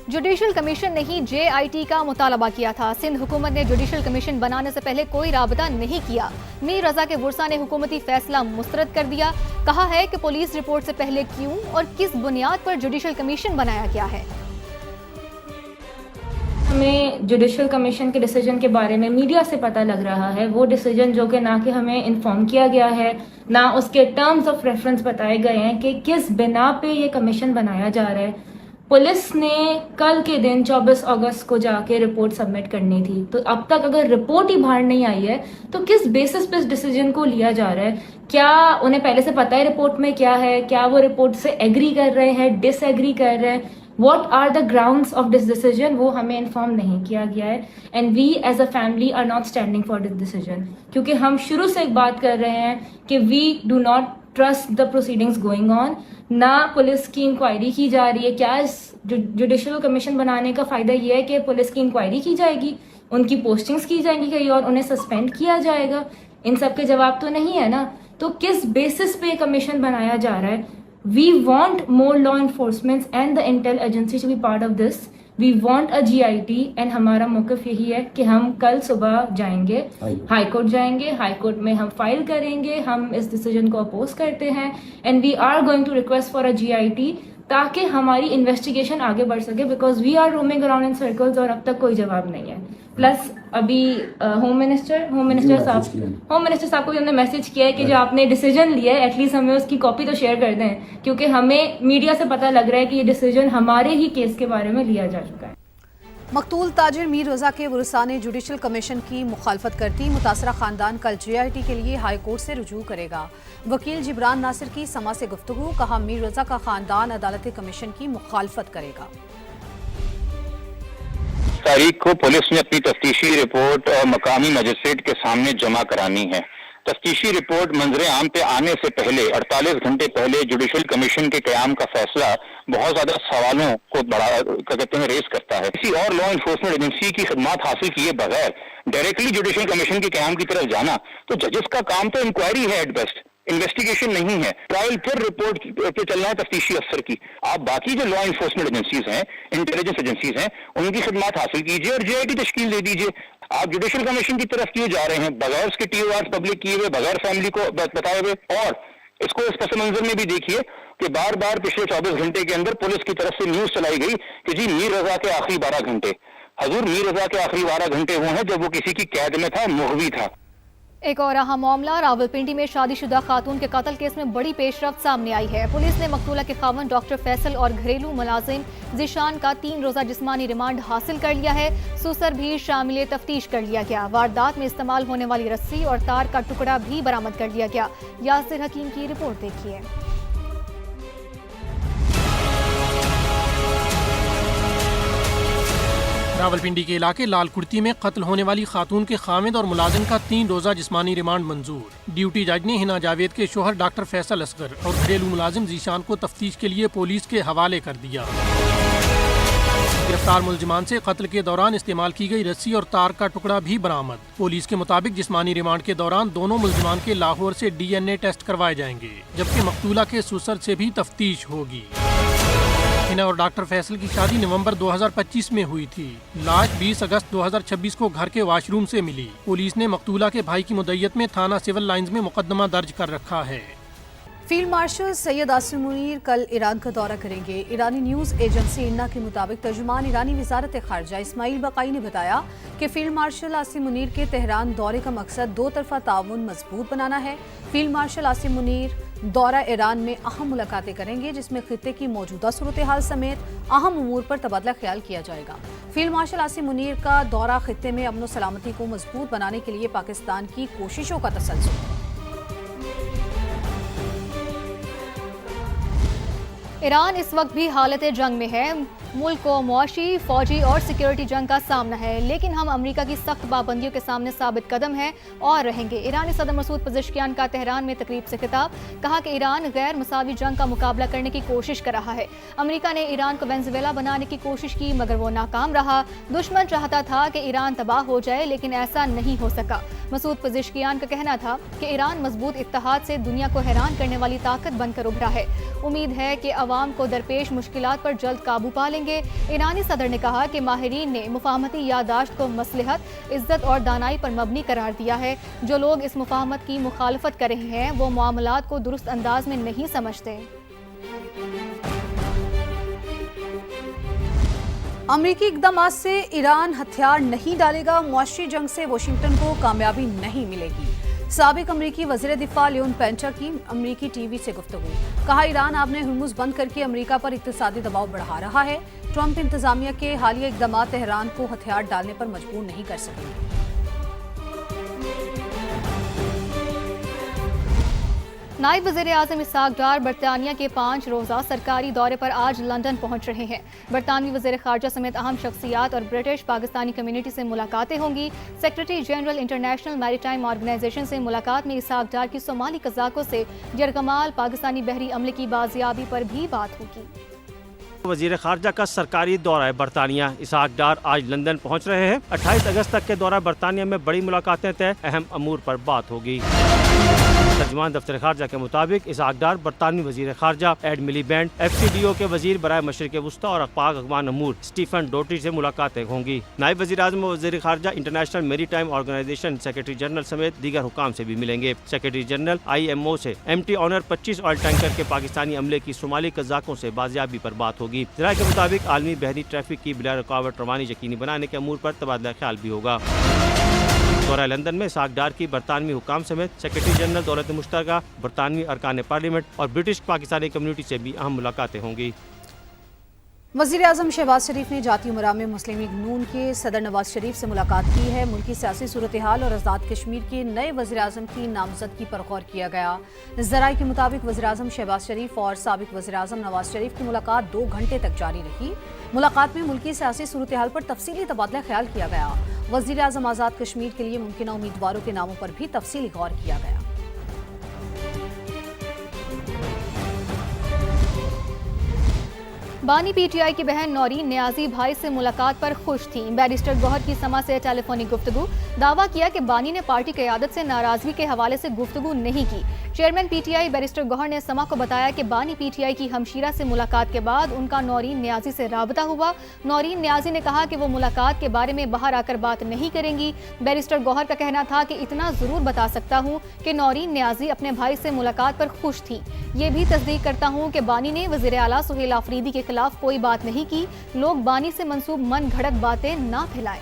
Judicial commission ने ही JIT का मुतालबा किया था। सिंध हुकूमत ने जुडिशल कमीशन बनाने से पहले कोई राबता नहीं किया। मीर रजा के वर्सा ने हुकूमती फैसला मुस्तरद कर दिया। कहा है कि पुलिस रिपोर्ट से पहले क्यों और किस बुनियाद पर जुडिशल कमीशन बनाया गया है। हमें जुडिशल कमीशन के डिसीजन के बारे में मीडिया से पता लग रहा है, वो डिसीजन जो कि ना कि हमें इन्फॉर्म किया गया है, ना उसके टर्म्स ऑफ रेफरेंस बताए गए हैं कि किस बिना पे ये कमीशन बनाया जा रहा है। पुलिस ने कल के दिन 24 अगस्त को जाके रिपोर्ट सबमिट करनी थी, तो अब तक अगर रिपोर्ट ही बाहर नहीं आई है तो किस बेसिस पे इस डिसीजन को लिया जा रहा है? क्या उन्हें पहले से पता है रिपोर्ट में क्या है? क्या वो रिपोर्ट से एग्री कर रहे हैं, डिसएग्री कर रहे हैं? What are the grounds of this decision? वो हमें इन्फॉर्म नहीं किया गया है and we as a family are not standing for this decision, क्योंकि हम शुरू से एक बात कर रहे हैं कि we do not trust the proceedings going on। ना पुलिस की इंक्वायरी की जा रही है। क्या इस जुडिशल कमीशन बनाने का फ़ायदा ये है कि पुलिस की इंक्वायरी की जाएगी, उनकी पोस्टिंग्स की जाएंगी कहीं और उन्हें सस्पेंड किया जाएगा? इन सब के जवाब तो नहीं है ना। तो किस बेसिस पे कमीशन बनाया जा रहा है? We want more law enforcement and the intel agency to be part of this. We want a GIT and हमारा मौक़िफ़ यही है कि हम कल सुबह जाएंगे, हाई कोर्ट जाएंगे, हाई कोर्ट में हम फाइल करेंगे, हम इस डिसीजन को अपोज करते हैं and we are going to request for a GIT ताकि हमारी इन्वेस्टिगेशन आगे बढ़ सके, because we are roaming around in circles और अब तक कोई जवाब नहीं है। प्लस अभी होम मिनिस्टर साहब को भी हमने मैसेज किया है कि जो आपने डिसीजन लिया है एटलीस्ट हमें उसकी कॉपी तो शेयर कर दें, क्योंकि हमें मीडिया से पता लग रहा है कि ये डिसीजन हमारे ही केस के बारे में लिया जा चुका है। मकतूल ताजिर मीर रजा के वरसा ने जुडिशल कमीशन की मुखालफत करती। मुतासरा खानदान कल JIT के लिए हाई कोर्ट से रुजू करेगा। वकील जिब्रान नासिर की समा से गुफ्तगू। कहा मीर रजा का खानदान अदालती कमीशन की मुखालफत करेगा। तारीख को पुलिस ने अपनी तफ्तीशी रिपोर्ट मकामी मजिस्ट्रेट के सामने जमा करानी है। तफ्तीशी रिपोर्ट मंजरे आम पे आने से पहले 48 घंटे पहले जुडिशल कमीशन के क़याम का फैसला बहुत ज्यादा सवालों को कहते हैं रेस करता है। किसी और लॉ इन्फोर्समेंट एजेंसी की खिदमत हासिल किए बगैर डायरेक्टली जुडिशल कमीशन के क़याम की तरफ जाना, तो जजेस का काम तो इंक्वायरी है, एट बेस्ट इन्वेस्टिगेशन नहीं है। ट्रायल फिर रिपोर्ट पे चलना है तफ्तीशी अफसर की। आप बाकी जो लॉ इन्फोर्समेंट एजेंसीज हैं, इंटेलिजेंस एजेंसीज हैं, उनकी खिदमत हासिल कीजिए और JIT तश्कील दे दीजिए। आप जुडिशल कमीशन की तरफ क्यों जा रहे हैं बगैर उसके TOR पब्लिक किए हुए, बगैर फैमिली को बताए हुए? और इसको इस पस मंजर में भी देखिए कि बार बार पिछले 24 घंटे के अंदर पुलिस की तरफ से न्यूज चलाई गई कि जी मीर रजा के आखिरी 12 घंटे। हजूर, मीर रजा के आखिरी 12 घंटे वो हैं जब वो किसी की कैद में था, मुग़वी था। एक और अहम मामला, रावलपिंडी में शादीशुदा खातून के कत्ल केस में बड़ी पेशरफ्त सामने आई है। पुलिस ने मकतूला के खावन डॉक्टर फैसल और घरेलू मुलाजिम ज़ीशान का 3 रोज़ा जिस्मानी रिमांड हासिल कर लिया है। सुसर भी शामिल तफ्तीश कर लिया गया। वारदात में इस्तेमाल होने वाली रस्सी और तार का टुकड़ा भी बरामद कर लिया गया। यासिर हकीम की रिपोर्ट देखिए। रावलपिंडी के इलाके लाल कुर्ती में कत्ल होने वाली खातून के खामिद और मुलाजिम का 3 रोज़ा जिस्मानी रिमांड मंजूर। ड्यूटी जज ने हिना जावेद के शोहर डॉक्टर फैसल असगर और घरेलू मुलाजिम ज़ीशान को तफ्तीश के लिए पुलिस के हवाले कर दिया। गिरफ्तार मुलजिमान से कत्ल के दौरान इस्तेमाल की गई रस्सी और तार का टुकड़ा भी बरामद। पुलिस के मुताबिक जिस्मानी रिमांड के दौरान दोनों मुलजिमान के लाहौर से DNA टेस्ट करवाए जाएंगे, जबकि मकतूला के सुसर से भी तफ्तीश होगी। हिना और डॉक्टर फैसल की शादी नवंबर 2025 में हुई थी। लाश 20 अगस्त 2026 को घर के वॉशरूम से मिली। पुलिस ने मकतूला के भाई की मुद्दत में थाना सिविल लाइंस में मुकदमा दर्ज कर रखा है। फील्ड मार्शल सैयद आसिम मुनीर कल ईरान का दौरा करेंगे। ईरानी न्यूज़ एजेंसी इन्ना के मुताबिक तर्जुमान ईरानी वज़ारत ख़ारजा इस्माइल बक़ाई ने बताया कि फील्ड मार्शल आसिम मुनीर के तेहरान दौरे का मकसद 2 तरफ़ा ताउन मजबूत बनाना है। फील्ड मार्शल आसिम मुनीर दौरा ईरान में अहम मुलाकातें करेंगे, जिसमें खित्ते की मौजूदा सूरत हाल समेत अहम उमूर पर तबादला ख्याल किया जाएगा। फील्ड मार्शल आसिम मुनीर का दौरा खित्ते में अमन व सलामती को मजबूत बनाने के लिए पाकिस्तान की कोशिशों का तसल्सल। ईरान इस वक्त भी हालत जंग में है। मुल्क को मुआशी, फौजी और सिक्योरिटी जंग का सामना है, लेकिन हम अमेरिका की सख्त पाबंदियों के सामने साबित कदम हैं और रहेंगे। ईरानी सदर मसूद पज़ेश्कियान का तेहरान में तकरीब से खिताब। कहा कि ईरान गैर मसावी जंग का मुकाबला करने की कोशिश कर रहा है। अमेरिका ने ईरान को वेनेज़ुएला बनाने की कोशिश की, मगर वो नाकाम रहा। दुश्मन चाहता था कि ईरान तबाह हो जाए, लेकिन ऐसा नहीं हो सका। मसूद पज़ेश्कियान का कहना था कि ईरान मजबूत इत्तेहाद से दुनिया को हैरान करने वाली ताकत बनकर उभरा है। उम्मीद है कि अवाम को दरपेश मुश्किलात पर जल्द काबू पा लेंगे। रखेंगे। ईरानी सदर ने कहा कि माहिरीन ने मुफाहमती याददाश्त को मसलहत, इज्जत और दानाई पर मबनी करार दिया है। जो लोग इस मुफाहमत की मुखालफत कर रहे हैं वो मामलात को दुरुस्त अंदाज में नहीं समझते। अमरीकी इक़दामात से ईरान हथियार नहीं डालेगा, मुआशी जंग से वाशिंगटन को कामयाबी नहीं मिलेगी। साबिक अमरीकी वज़ीर दिफा लियोन पेंटर की अमरीकी टीवी से गुफ्तगू। कहा, ईरान आपने हुर्मुज़ बंद करके अमरीका पर इक़्तिसादी दबाव बढ़ा रहा है। ट्रंप इंतजामिया के हालिया इक़दामात तेहरान को हथियार डालने पर मजबूर नहीं कर सकेंगे। नायब वज़ीर-ए-आज़म इसहाक डार बरतानिया के 5 रोज़ा सरकारी दौरे पर आज लंदन पहुंच रहे हैं। बरतानवी वज़ीर ख़ारजा समेत अहम शख्सियात और ब्रिटिश पाकिस्तानी कम्युनिटी से मुलाकातें होंगी। Secretary general international maritime organization से मुलाकात में इसहाक डार की सोमाली कज़ाकों से यरगमाल पाकिस्तानी बहरी अमले की बाजियाबी पर भी बात होगी। वज़ीर ख़ारजा का सरकारी दौरा है बरतानिया। इसहाक डार आज लंदन पहुंच रहे हैं। 28 अगस्त तक के दौरा बरतानिया में बड़ी मुलाकातें तय, अहम अमूर पर बात होगी। तर्जुमान दफ्तर ख़ारजा के मुताबिक इसहाक डार बरतानवी वज़ीर ख़ारजा एड मिलीबैंड, FCDO के वज़ीर बराए मशरिक़ वस्ता और पाक अफ़गान अमूर स्टीफन डोटी से मुलाकातें होंगी। नायब वज़ीर-ए-आज़म व वज़ीर ख़ारजा international maritime organization secretary general समेत दीगर हुकाम से भी मिलेंगे। सेक्रेटरी जनरल IMO से MT ऑनर 25 ऑयल टैंकर के पाकिस्तानी अमले की सोमाली कज़ाकों से बाजियाबी पर बात होगी। ज़राए के मुताबिक आलमी बहरी ट्रैफिक की बिला रुकावट रवानी यकीनी बनाने के अमूर पर तबादला ख्याल भी होगा। दौरा लंदन में इसहाक डार की बरतानवी हुकाम समेत सेक्रेटरी जनरल दौलत मुश्तरका, बरतानवी अरकान पार्लियामेंट और ब्रिटिश पाकिस्तानी कम्युनिटी से भी अहम मुलाकातें होंगी। वज़ीर-ए-आज़म शहबाज शरीफ ने जाती उमरा में मुस्लिम लीग नून के सदर नवाज शरीफ से मुलाकात की है। मुल्की सियासी सूरत हाल और आज़ाद कश्मीर के नए वज़ीर-ए-आज़म की नामज़दगी पर गौर किया गया। ज़राए के मुताबिक वज़ीर-ए-आज़म शहबाज शरीफ और साबिक वज़ीर-ए-आज़म नवाज शरीफ की मुलाकात 2 घंटे तक जारी रही। मुलाकात में मुल्की सियासी सूरत हाल पर तफसीली तबादला ख्याल किया गया। वज़ीर-ए-आज़म आज़ाद कश्मीर के लिए मुमकिना उम्मीदवारों के नामों पर भी तफसीली गौर किया गया। बानी PTI की बहन नौरीन नियाजी भाई से मुलाकात पर खुश थीं। बैरिस्टर गौहर की समा से टेलीफोनिक गुफ्तगू। दावा किया कि बानी ने पार्टी क़यादत से नाराजगी के हवाले से गुफ्तगू नहीं की। चेयरमैन PTI बैरिस्टर गौहर ने समा को बताया कि बानी PTI की हमशीरा से मुलाकात के बाद उनका नौरीन नियाजी से राबता हुआ। नौरीन नियाजी ने कहा कि वो मुलाकात के बारे में बाहर आकर बात नहीं करेंगी। बैरिस्टर गौहर का कहना था कि इतना ज़रूर बता सकता हूँ कि नौरीन नियाजी अपने भाई से मुलाकात पर खुश थी। ये भी तस्दीक करता हूँ कि बानी ने वज़ीर आला सुहेल आफरीदी के खिलाफ कोई बात नहीं की। लोग बानी से मंसूब मन घड़त बातें ना फैलाएं।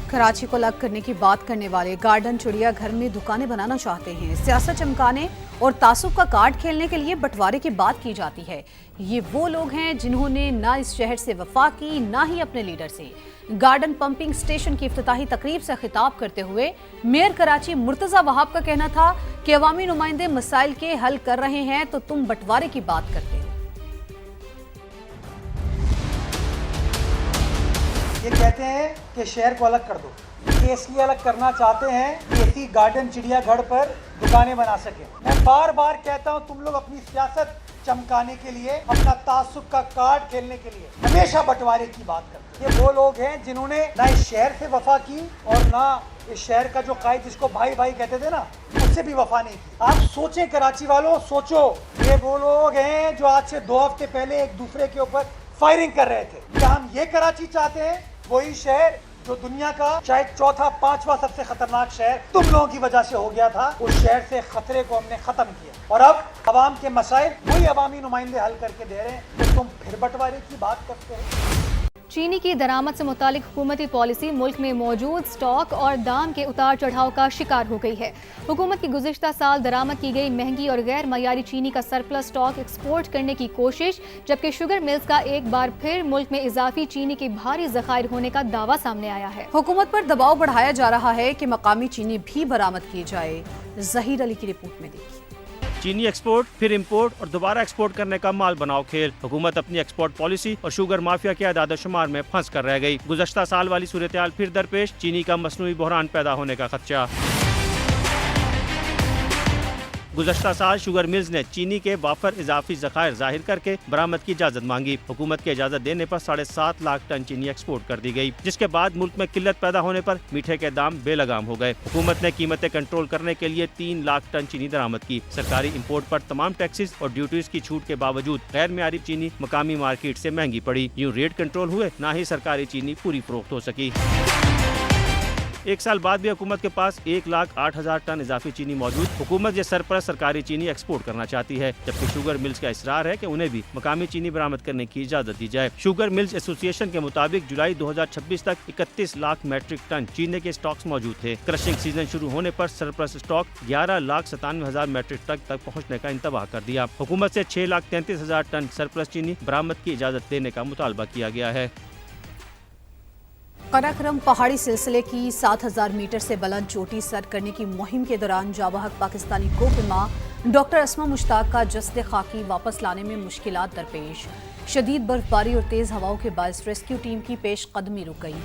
कराची को अलग करने की बात करने वाले गार्डन चिड़ियाघर में दुकानें बनाना चाहते हैं। सियासत चमकाने और तासुब का कार्ड खेलने के लिए बंटवारे की बात की जाती है। ये वो लोग हैं जिन्होंने ना इस शहर से वफा की, ना ही अपने लीडर से। गार्डन पंपिंग स्टेशन की इफ्तिताही तकरीब से खिताब करते हुए मेयर कराची मुर्तज़ा वहाब का कहना था कि अवामी नुमाइंदे मसाइल के हल कर रहे हैं तो तुम बंटवारे की बात करते हो। ये कहते हैं कि शहर को अलग कर दो। ये इसलिए अलग करना चाहते हैं कि इसी गार्डन चिड़ियाघर पर दुकानें बना सके। मैं बार बार कहता हूँ, तुम लोग अपनी सियासत चमकाने के लिए, अपना तासुब का कार्ड खेलने के लिए हमेशा बंटवारे की बात करते हैं। ये वो लोग हैं जिन्होंने ना इस शहर से वफा की और ना इस शहर का जो कायद जिसको भाई भाई कहते थे ना, उससे भी वफा नहीं की। आप सोचें कराची वालों, सोचो, ये वो लोग हैं जो आज से 2 हफ्ते पहले एक दूसरे के ऊपर फायरिंग कर रहे थे। क्या हम ये कराची चाहते हैं? वही शहर जो दुनिया का शायद 4था 5वां सबसे खतरनाक शहर तुम लोगों की वजह से हो गया था, उस शहर से खतरे को हमने खत्म किया और अब अवाम के मसाइल वही अवामी नुमाइंदे हल करके दे रहे हैं, तो तुम फिर बंटवारे की बात करते हो। चीनी की दरामद से मुतालिक हुकूमती पॉलिसी मुल्क में मौजूद स्टॉक और दाम के उतार चढ़ाव का शिकार हो गई है। हुकूमत की गुज़िश्ता साल दरामद की गई महंगी और गैर मयारी चीनी का सरप्लस स्टॉक एक्सपोर्ट करने की कोशिश, जबकि शुगर मिल्स का एक बार फिर मुल्क में इजाफी चीनी के भारी ज़खायर होने का दावा सामने आया है। हुकूमत पर दबाव बढ़ाया जा रहा है कि मकामी चीनी भी बरामद की जाए। जहीर अली की रिपोर्ट में देखिए। चीनी एक्सपोर्ट, फिर इंपोर्ट और दोबारा एक्सपोर्ट करने का माल बनाओ खेल। हुकूमत अपनी एक्सपोर्ट पॉलिसी और शुगर माफिया के आदाद शुमार में फंस कर रह गई। गुज़श्ता साल वाली सूरत हाल फिर दरपेश, चीनी का मसनूई बहरान पैदा होने का खदशा। गुज़श्ता साल शुगर मिल्स ने चीनी के वाफर इजाफी ज़खायर जाहिर करके बरामद की इजाज़त मांगी। हुकूमत की इजाज़त देने पर 7.5 लाख टन चीनी एक्सपोर्ट कर दी गई, जिसके बाद मुल्क में किल्लत पैदा होने पर मीठे के दाम बेलगाम हो गए। हुकूमत ने कीमतें कंट्रोल करने के लिए 3 लाख टन चीनी दरामद की। सरकारी इंपोर्ट पर तमाम टैक्सेस और ड्यूटीज की छूट के बावजूद गैर मियारी चीनी मकामी मार्केट से महंगी पड़ी। यूँ रेट कंट्रोल हुए, ना ही सरकारी चीनी पूरी फरोख्त हो सकी। एक साल बाद भी हुकूमत के पास 1,08,000 टन इजाफी चीनी मौजूद। हुकूमत ये सरप्लस सरकारी चीनी एक्सपोर्ट करना चाहती है, जबकि शुगर मिल्स का इसरार है कि उन्हें भी मकामी चीनी बरामद करने की इजाजत दी जाए। शुगर मिल्स एसोसिएशन के मुताबिक जुलाई 2026 तक 31 लाख मैट्रिक टन चीनी के स्टॉक्स मौजूद थे। क्रशिंग सीजन शुरू होने पर सरप्लस स्टॉक 11,97,000 मैट्रिक टन तक पहुँचने का इंतबाह कर दिया। हुकूमत से 6,33,000 टन सरप्लस चीनी बरामद की इजाजत देने का मुतालबा किया गया है। कराक्रम पहाड़ी सिलसिले की 7,000 मीटर से बुलंद चोटी सर करने की मुहिम के दौरान जाबहक पाकिस्तानी कोहिमा डॉक्टर अस्मा मुश्ताक का जस्द खाकी वापस लाने में मुश्किलात दरपेश। शदीद बर्फबारी और तेज़ हवाओं के बायस रेस्क्यू टीम की पेश कदमी रुक गई।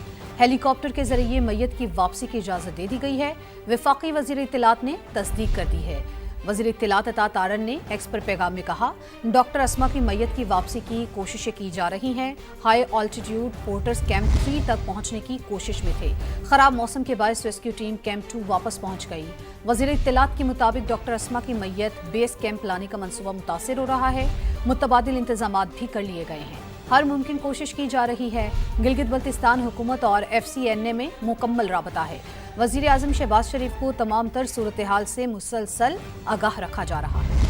हेलीकॉप्टर के जरिए मैयत की वापसी की इजाज़त दे दी गई है। वफाकी वज़ीर इत्तलात ने तस्दीक कर दी है। वज़ीर इत्तलात अता तारन ने एक्स पर पैगाम में कहा, डॉक्टर अस्मा की मैयत की वापसी की कोशिशें की जा रही हैं। हाई ऑल्टीट्यूड पोर्टर्स कैंप 3 तक पहुंचने की कोशिश में थे। खराब मौसम के बायस रेस्क्यू टीम कैंप 2 वापस पहुंच गई। वज़ीर इत्तलात के मुताबिक डॉक्टर अस्मा की मैयत बेस कैंप लाने का मंसूबा मुतासिर हो रहा है। मुतबादिल इंतजामात भी कर लिए गए हैं। हर मुमकिन कोशिश की जा रही है। गिलगित बल्तिस्तान हुकूमत और FCNA में मुकम्मल राबता है। वज़ीर आज़म शहबाज शरीफ को तमाम तर सूरत हाल से मुसलसल आगाह रखा जा रहा है।